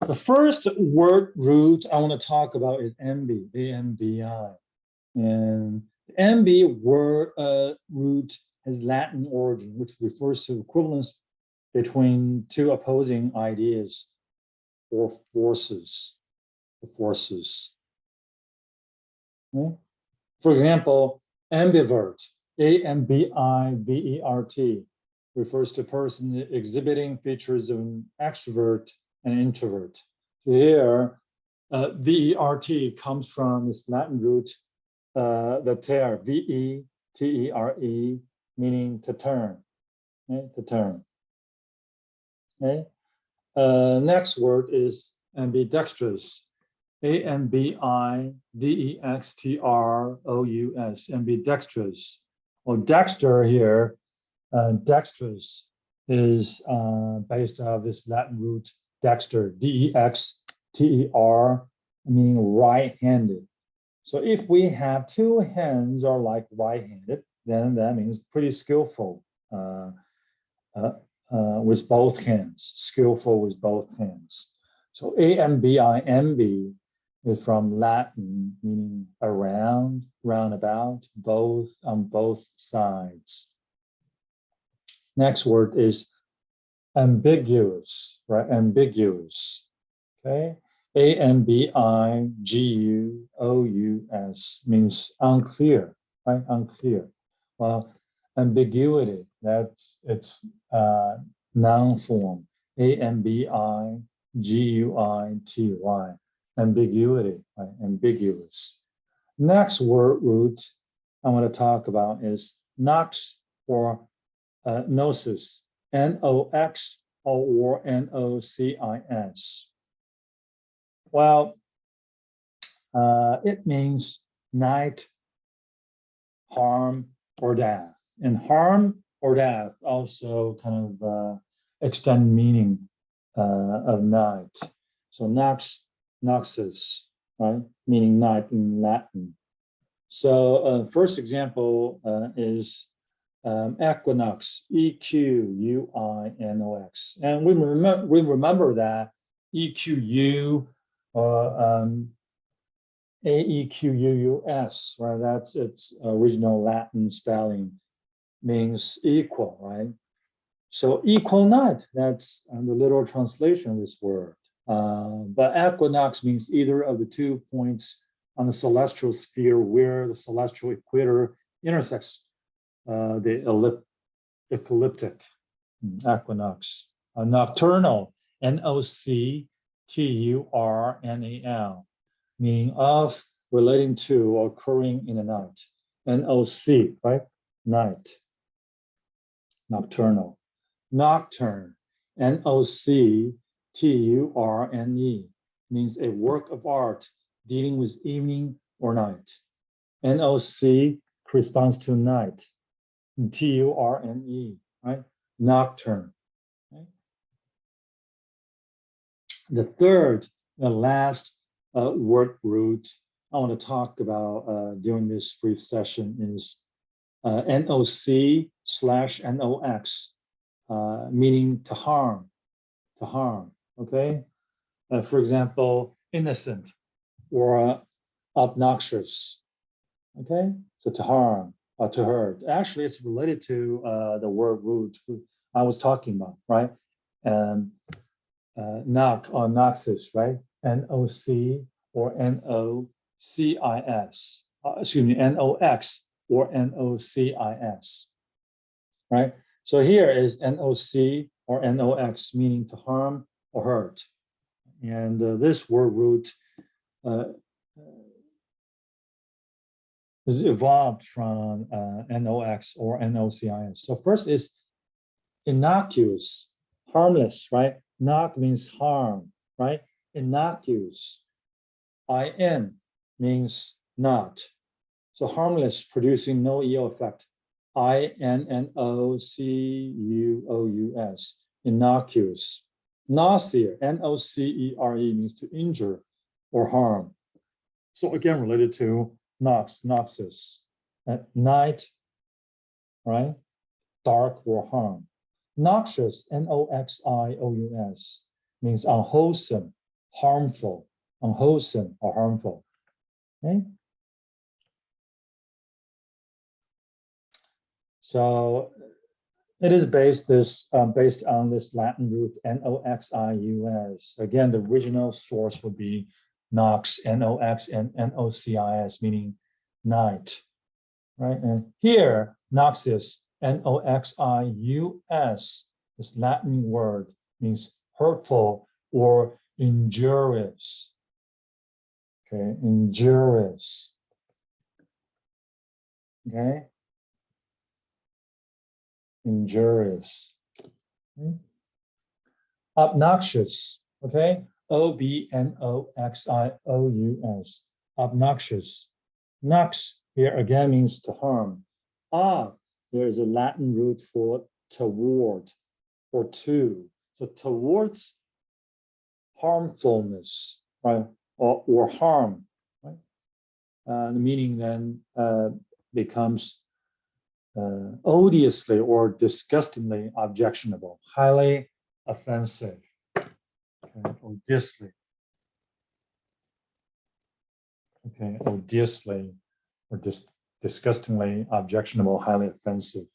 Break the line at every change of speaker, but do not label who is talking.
The first word root I want to talk about is ambi, A-M-B-I. And ambi word root has Latin origin, which refers to equivalence between two opposing ideas or forces. Okay? For example, ambivert, A-M-B-I-V-E-R-T, refers to a person exhibiting features of an extrovert and introvert. So here, V-E-R-T comes from this Latin root, vetere, V-E-T-E-R-E, meaning to turn, okay? To turn. Okay. Next word is ambidextrous, A-M-B-I-D-E-X-T-R-O-U-S, ambidextrous. Or dexter here, dextrous is based off this Latin root dexter, D-E-X-T-E-R, meaning right-handed. So if we have two hands are like right-handed, then that means pretty skillful with both hands, skillful with both hands. So A-M-B-I, ambi, is from Latin, meaning around, roundabout, both, on both sides. Next word is ambiguous, right? Ambiguous, okay? A-M-B-I-G-U-O-U-S means unclear, right? Unclear. Well, ambiguity, that's its noun form, A-M-B-I-G-U-I-T-Y, ambiguity, right? Ambiguous. Next word root I want to talk about is nox or nocis, N-O-X or N-O-C-I-S. Well, it means night, harm, or death. And harm or death also kind of extend meaning of night. So noxis, right? Meaning night in Latin. So first example is equinox, E-Q-U-I-N-O-X. And we remember that E-Q-U A-E-Q-U-U-S, right? That's its original Latin spelling, means equal, right? So equal night, that's the literal translation of this word. But equinox means either of the 2 points on the celestial sphere where the celestial equator intersects the ecliptic, equinox. Nocturnal, N-O-C-T-U-R-N-A-L, meaning of, relating to, or occurring in the night. N-O-C, right? Night. Nocturnal. Nocturne, N-O-C-T-U-R-N-E, means a work of art dealing with evening or night. N-O-C corresponds to night. T-U-R-N-E, right? Nocturne. Okay? The third, the last word root I want to talk about during this brief session is N-O-C/N-O-X, meaning to harm, okay? For example, innocent or obnoxious, okay? So to harm, to hurt. Actually, it's related to the word root I was talking about, right? And knock or noxis, right? N-O-C or N-O-C-I-S. Excuse me, N-O-X or N-O-C-I-S, right? So here is N-O-C or N-O-X, meaning to harm or hurt. And this word root is evolved from N-O-X or N-O-C-I-S. So first is innocuous, harmless, right? Knock means harm, right? Innocuous. I-N means not. So harmless, producing no ill effect. I-N-N-O-C-U-O-U-S, innocuous. Nausea, N-O-C-E-R-E, means to injure or harm. So again, related to noxis. At night, right? Dark or harm. Noxious, N-O-X-I-O-U-S, means unwholesome, harmful, unwholesome, or harmful. Okay. So it is based on this Latin root noxius. Again, the original source would be nox, nox, and nocis, meaning night, right? And here, nocis, noxius, this Latin word means hurtful or injurious. Okay, injurious. Okay, injurious. Okay. Obnoxious. Okay, obnoxious. Obnoxious. Nox here again means to harm. There is a Latin root for toward or to. So towards harmfulness, right, or harm, right? The meaning then becomes odiously or disgustingly objectionable, highly offensive, okay, odiously. Okay, odiously or disgustingly objectionable, highly offensive.